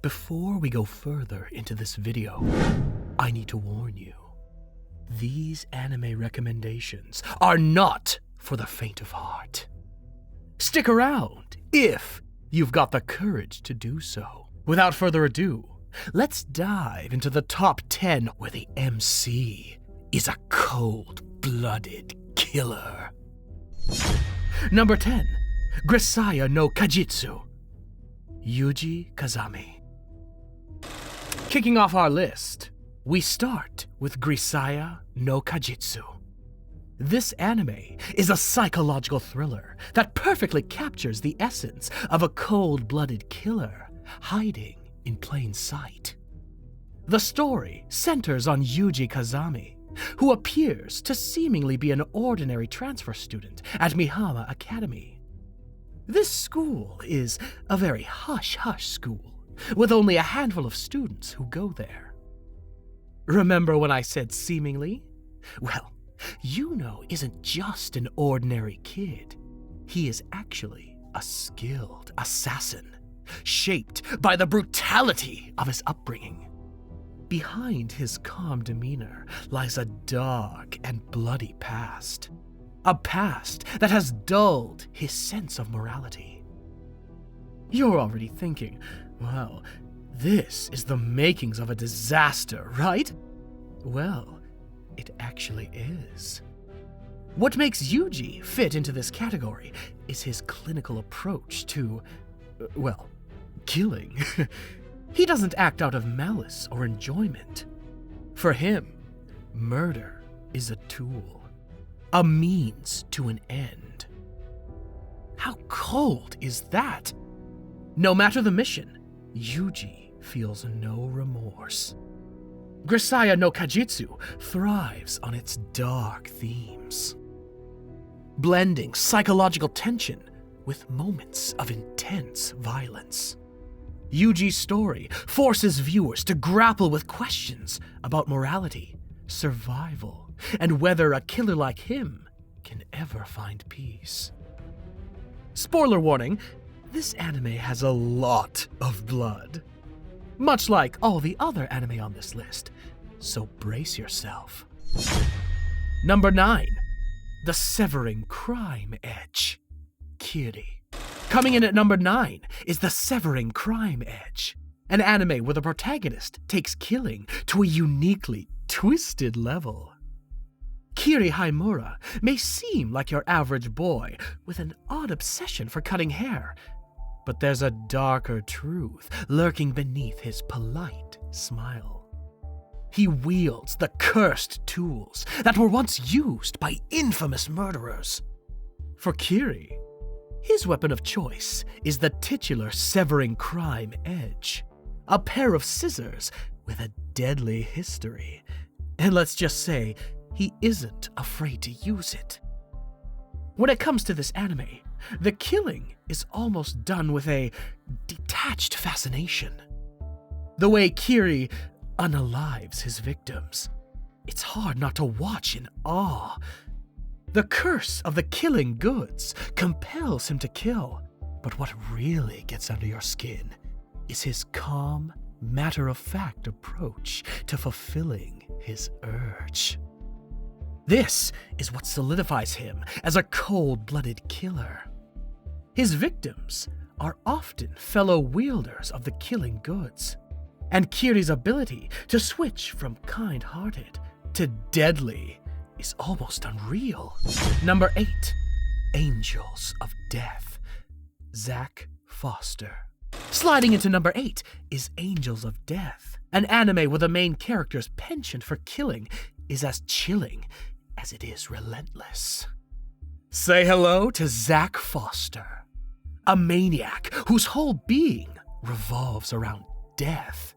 Before we go further into this video, I need to warn you. These anime recommendations are not for the faint of heart. Stick around if you've got the courage to do so. Without further ado, let's dive into the top 10 where the MC is a cold-blooded killer. Number 10, Grisaia no Kajitsu, Yuuji Kazami. Kicking off our list, we start with Grisaia no Kajitsu. This anime is a psychological thriller that perfectly captures the essence of a cold-blooded killer hiding in plain sight. The story centers on Yuuji Kazami, who appears to seemingly be an ordinary transfer student at Mihama Academy. This school is a very hush-hush school, with only a handful of students who go there. Remember when I said seemingly? Well, Yuno isn't just an ordinary kid. He is actually a skilled assassin, shaped by the brutality of his upbringing. Behind his calm demeanor lies a dark and bloody past. A past that has dulled his sense of morality. You're already thinking, well, this is the makings of a disaster, right? Well, it actually is. What makes Yuuji fit into this category is his clinical approach to, killing. He doesn't act out of malice or enjoyment. For him, murder is a tool, a means to an end. How cold is that? No matter the mission, Yuuji feels no remorse. Grisaia no Kajitsu thrives on its dark themes, blending psychological tension with moments of intense violence. Yuuji's story forces viewers to grapple with questions about morality, survival, and whether a killer like him can ever find peace. Spoiler warning, this anime has a lot of blood, much like all the other anime on this list, so brace yourself. Number 9, The Severing Crime Edge, Kiri. Coming in at number 9 is The Severing Crime Edge, an anime where the protagonist takes killing to a uniquely twisted level. Kiri Haimura may seem like your average boy with an odd obsession for cutting hair, but there's a darker truth lurking beneath his polite smile. He wields the cursed tools that were once used by infamous murderers. For Kiri, his weapon of choice is the titular Severing Crime Edge, a pair of scissors with a deadly history. And let's just say, he isn't afraid to use it. When it comes to this anime, the killing is almost done with a detached fascination. The way Kiri unalives his victims, it's hard not to watch in awe. The curse of the killing goods compels him to kill, but what really gets under your skin is his calm, matter-of-fact approach to fulfilling his urge. This is what solidifies him as a cold-blooded killer. His victims are often fellow wielders of the killing goods, and Kiri's ability to switch from kind-hearted to deadly is almost unreal. Number 8, Angels of Death, Zack Foster. Sliding into number 8 is Angels of Death, an anime where the main character's penchant for killing is as chilling as it is relentless. Say hello to Zack Foster, a maniac whose whole being revolves around death.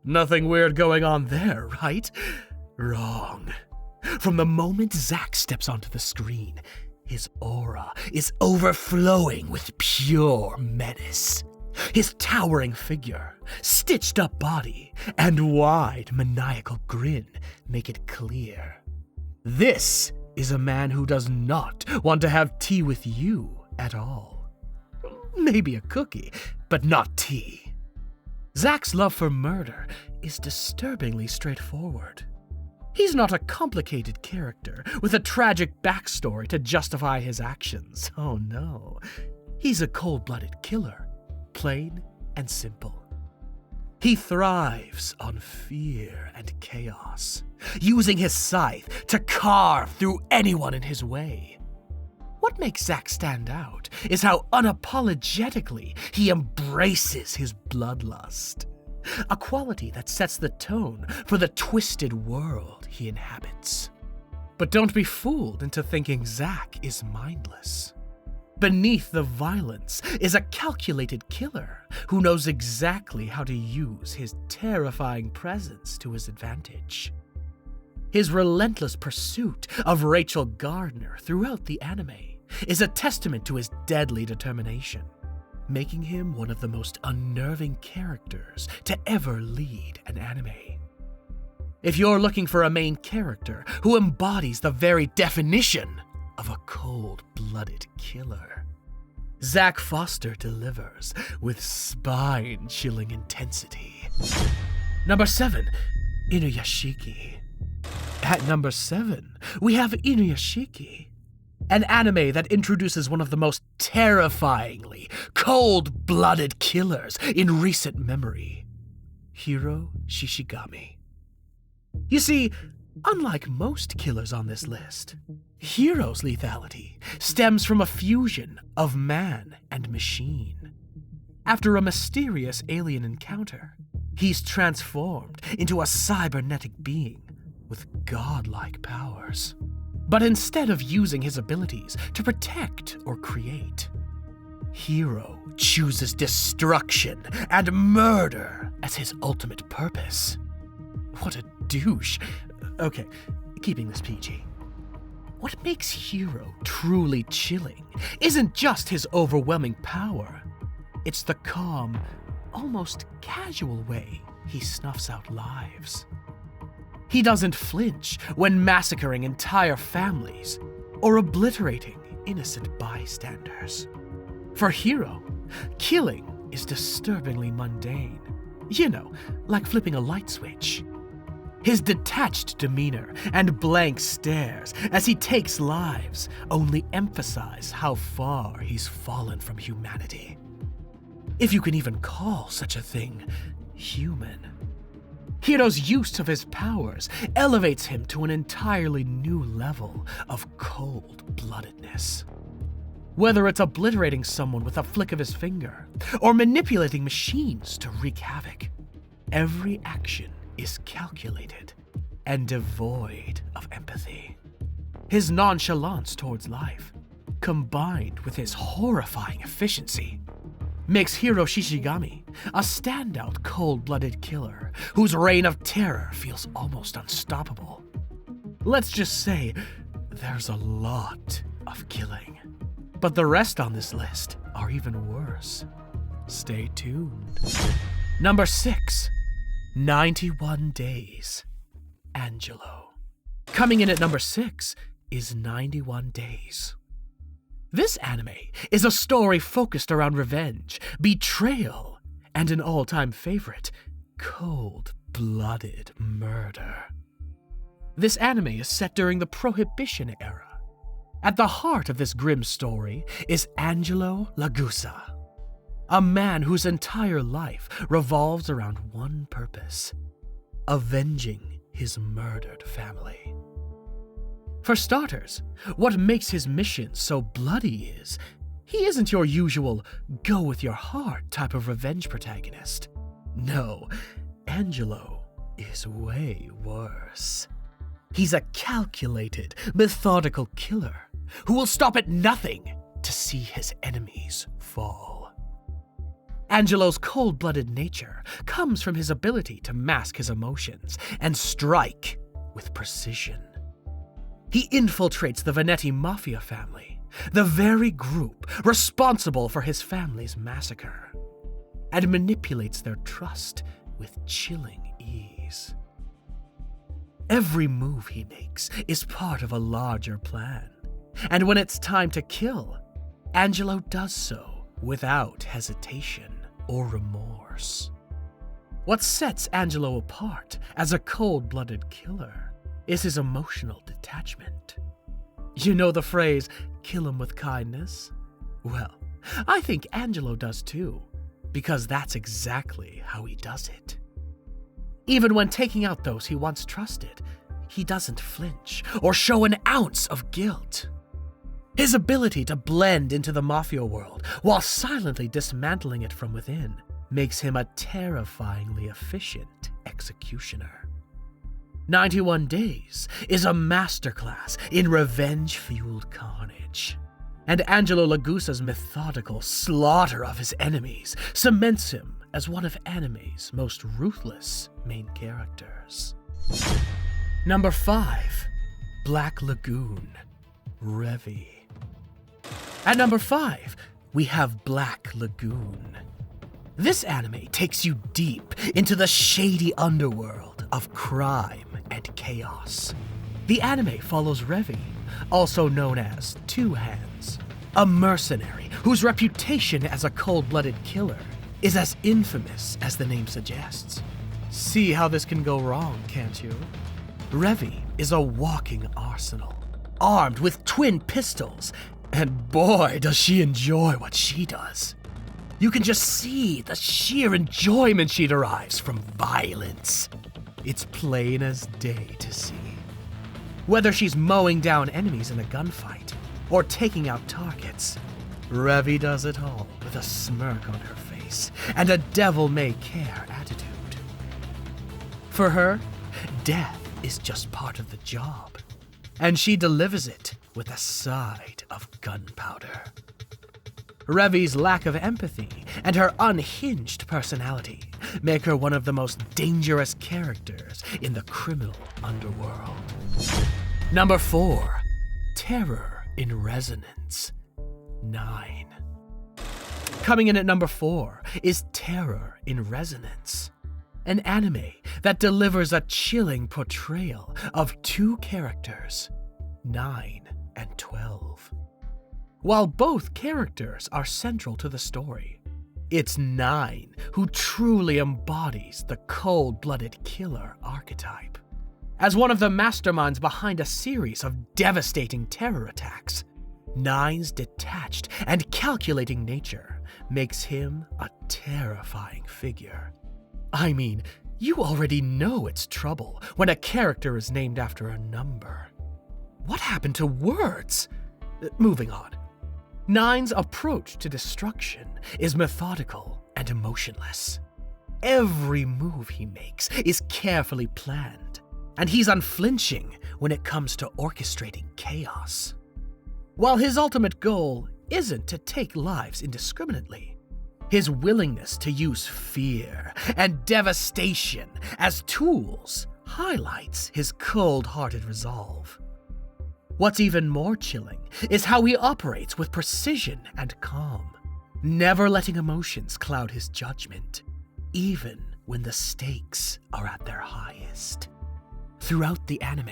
Nothing weird going on there, right? Wrong. From the moment Zack steps onto the screen, his aura is overflowing with pure menace. His towering figure, stitched-up body, and wide, maniacal grin make it clear. This is a man who does not want to have tea with you at all. Maybe a cookie, but not tea. Zack's love for murder is disturbingly straightforward. He's not a complicated character with a tragic backstory to justify his actions. Oh no. He's a cold-blooded killer, plain and simple. He thrives on fear and chaos, using his scythe to carve through anyone in his way. What makes Zack stand out is how unapologetically he embraces his bloodlust, a quality that sets the tone for the twisted world he inhabits. But don't be fooled into thinking Zack is mindless. Beneath the violence is a calculated killer who knows exactly how to use his terrifying presence to his advantage. His relentless pursuit of Rachel Gardner throughout the anime is a testament to his deadly determination, making him one of the most unnerving characters to ever lead an anime. If you're looking for a main character who embodies the very definition of a cold-blooded killer, Zack Foster delivers with spine-chilling intensity. Number 7, Inuyashiki. At number 7, we have Inuyashiki, an anime that introduces one of the most terrifyingly cold-blooded killers in recent memory, Hiro Shishigami. You see, unlike most killers on this list, Hiro's lethality stems from a fusion of man and machine. After a mysterious alien encounter, he's transformed into a cybernetic being with godlike powers. But instead of using his abilities to protect or create, Hiro chooses destruction and murder as his ultimate purpose. What a douche. Okay, keeping this PG. What makes Hiro truly chilling isn't just his overwhelming power. It's the calm, almost casual way he snuffs out lives. He doesn't flinch when massacring entire families or obliterating innocent bystanders. For Hiro, killing is disturbingly mundane. You know, like flipping a light switch. His detached demeanor and blank stares as he takes lives only emphasize how far he's fallen from humanity. If you can even call such a thing human. Hiro's use of his powers elevates him to an entirely new level of cold-bloodedness. Whether it's obliterating someone with a flick of his finger or manipulating machines to wreak havoc, every action is calculated and devoid of empathy. His nonchalance towards life, combined with his horrifying efficiency, makes Hiro Shishigami a standout cold-blooded killer whose reign of terror feels almost unstoppable. Let's just say there's a lot of killing. But the rest on this list are even worse. Stay tuned. Number 6, 91 Days, Angelo. Coming in at number 6 is 91 Days. This anime is a story focused around revenge, betrayal, and an all-time favorite, cold-blooded murder. This anime is set during the Prohibition era. At the heart of this grim story is Angelo Lagusa, a man whose entire life revolves around one purpose: avenging his murdered family. For starters, what makes his mission so bloody is, he isn't your usual go-with-your-heart type of revenge protagonist. No, Angelo is way worse. He's a calculated, methodical killer who will stop at nothing to see his enemies fall. Angelo's cold-blooded nature comes from his ability to mask his emotions and strike with precision. He infiltrates the Venetti Mafia family, the very group responsible for his family's massacre, and manipulates their trust with chilling ease. Every move he makes is part of a larger plan, and when it's time to kill, Angelo does so without hesitation or remorse. What sets Angelo apart as a cold-blooded killer is his emotional detachment. You know the phrase, kill him with kindness? Well, I think Angelo does too, because that's exactly how he does it. Even when taking out those he once trusted, he doesn't flinch or show an ounce of guilt. His ability to blend into the mafia world while silently dismantling it from within makes him a terrifyingly efficient executioner. 91 Days is a masterclass in revenge-fueled carnage, and Angelo Lagusa's methodical slaughter of his enemies cements him as one of anime's most ruthless main characters. Number 5. Black Lagoon, Revy. At number 5, we have Black Lagoon. This anime takes you deep into the shady underworld of crime and chaos. The anime follows Revy, also known as Two Hands, a mercenary whose reputation as a cold-blooded killer is as infamous as the name suggests. See how this can go wrong, can't you? Revy is a walking arsenal, armed with twin pistols, and boy does she enjoy what she does. You can just see the sheer enjoyment she derives from violence. It's plain as day to see. Whether she's mowing down enemies in a gunfight or taking out targets, Revy does it all with a smirk on her face and a devil-may-care attitude. For her, death is just part of the job, and she delivers it with a side of gunpowder. Revy's lack of empathy and her unhinged personality make her one of the most dangerous characters in the criminal underworld. Number 4. Terror in Resonance, 9. Coming in at number 4 is Terror in Resonance, an anime that delivers a chilling portrayal of two characters, 9 and 12. While both characters are central to the story, it's 9 who truly embodies the cold-blooded killer archetype. As one of the masterminds behind a series of devastating terror attacks, 9's detached and calculating nature makes him a terrifying figure. I mean, you already know it's trouble when a character is named after a number. What happened to words? Moving on. 9's approach to destruction is methodical and emotionless. Every move he makes is carefully planned, and he's unflinching when it comes to orchestrating chaos. While his ultimate goal isn't to take lives indiscriminately, his willingness to use fear and devastation as tools highlights his cold-hearted resolve. What's even more chilling is how he operates with precision and calm, never letting emotions cloud his judgment, even when the stakes are at their highest. Throughout the anime,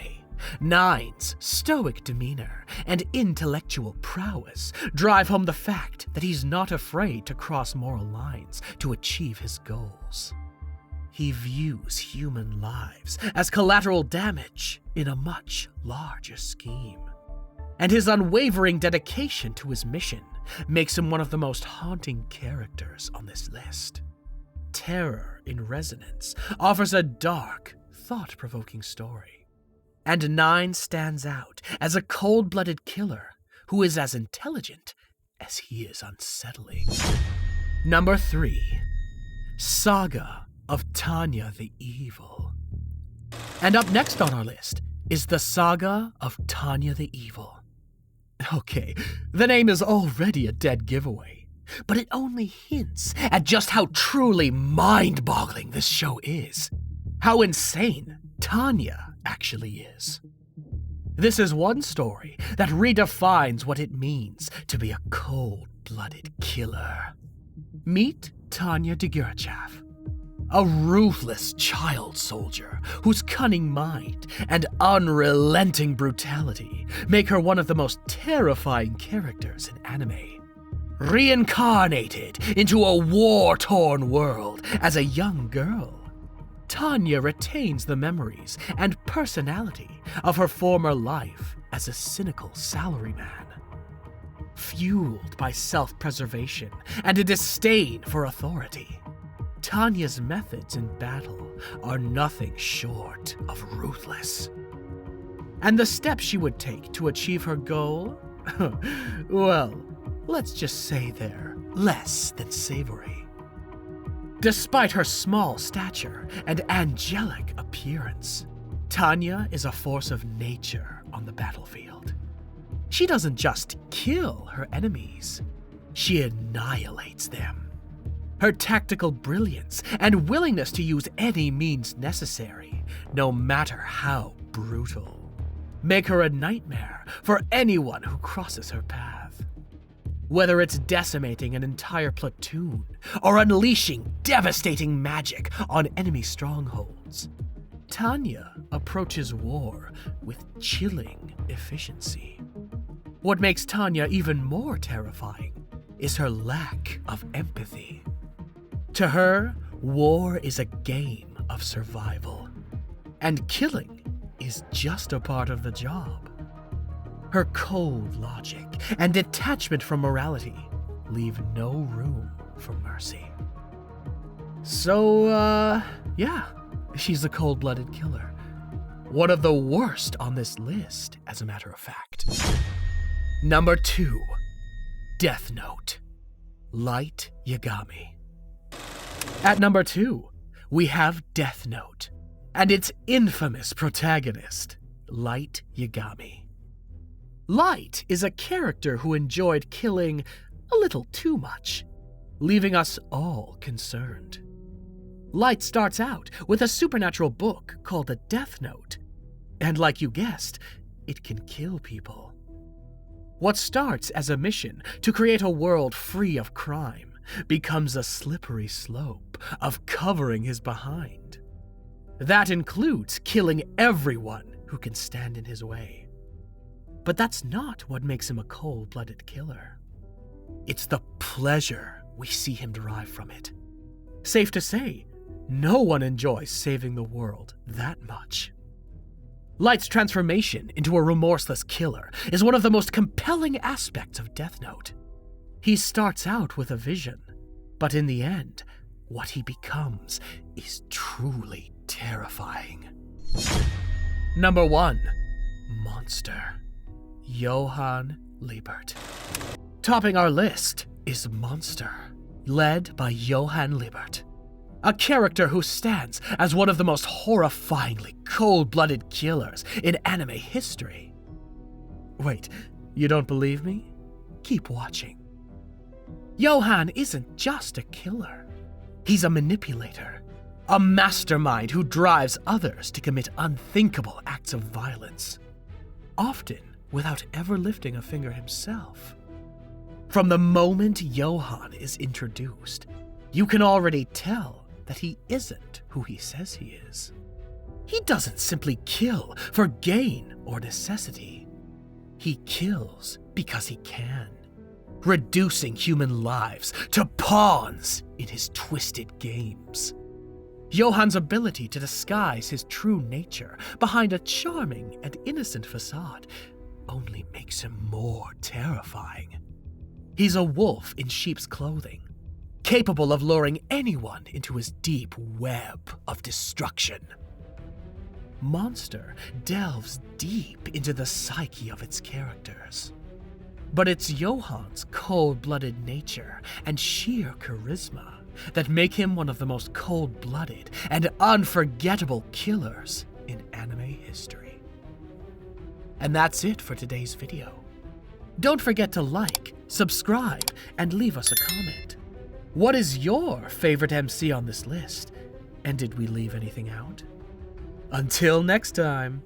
9's stoic demeanor and intellectual prowess drive home the fact that he's not afraid to cross moral lines to achieve his goals. He views human lives as collateral damage in a much larger scheme. And his unwavering dedication to his mission makes him one of the most haunting characters on this list. Terror in Resonance offers a dark, thought-provoking story. And 9 stands out as a cold-blooded killer who is as intelligent as he is unsettling. Number 3. Saga of Tanya the Evil. And up next on our list is the Saga of Tanya the Evil. Okay, the name is already a dead giveaway, but it only hints at just how truly mind-boggling this show is. How insane Tanya actually is. This is one story that redefines what it means to be a cold-blooded killer. Meet Tanya Degurachav, a ruthless child soldier whose cunning mind and unrelenting brutality make her one of the most terrifying characters in anime. Reincarnated into a war-torn world as a young girl, Tanya retains the memories and personality of her former life as a cynical salaryman. Fueled by self-preservation and a disdain for authority, Tanya's methods in battle are nothing short of ruthless. And the steps she would take to achieve her goal? Well, let's just say they're less than savory. Despite her small stature and angelic appearance, Tanya is a force of nature on the battlefield. She doesn't just kill her enemies, she annihilates them. Her tactical brilliance and willingness to use any means necessary, no matter how brutal, make her a nightmare for anyone who crosses her path. Whether it's decimating an entire platoon or unleashing devastating magic on enemy strongholds, Tanya approaches war with chilling efficiency. What makes Tanya even more terrifying is her lack of empathy. To her, war is a game of survival, and killing is just a part of the job. Her cold logic and detachment from morality leave no room for mercy. So, yeah, she's a cold-blooded killer. One of the worst on this list, as a matter of fact. Number 2, Death Note, Light Yagami. At number 2, we have Death Note, and its infamous protagonist, Light Yagami. Light is a character who enjoyed killing a little too much, leaving us all concerned. Light starts out with a supernatural book called the Death Note, and like you guessed, it can kill people. What starts as a mission to create a world free of crime becomes a slippery slope of covering his behind. That includes killing everyone who can stand in his way. But that's not what makes him a cold-blooded killer. It's the pleasure we see him derive from it. Safe to say, no one enjoys saving the world that much. Light's transformation into a remorseless killer is one of the most compelling aspects of Death Note. He starts out with a vision, but in the end, what he becomes is truly terrifying. Number 1, Monster, Johan Liebert. Topping our list is Monster, led by Johan Liebert, a character who stands as one of the most horrifyingly cold-blooded killers in anime history. Wait, you don't believe me? Keep watching. Johan isn't just a killer. He's a manipulator, a mastermind who drives others to commit unthinkable acts of violence, often without ever lifting a finger himself. From the moment Johan is introduced, you can already tell that he isn't who he says he is. He doesn't simply kill for gain or necessity. He kills because he can, reducing human lives to pawns in his twisted games. Johan's ability to disguise his true nature behind a charming and innocent facade only makes him more terrifying. He's a wolf in sheep's clothing, capable of luring anyone into his deep web of destruction. Monster delves deep into the psyche of its characters. But it's Johan's cold-blooded nature and sheer charisma that make him one of the most cold-blooded and unforgettable killers in anime history. And that's it for today's video. Don't forget to like, subscribe, and leave us a comment. What is your favorite MC on this list? And did we leave anything out? Until next time.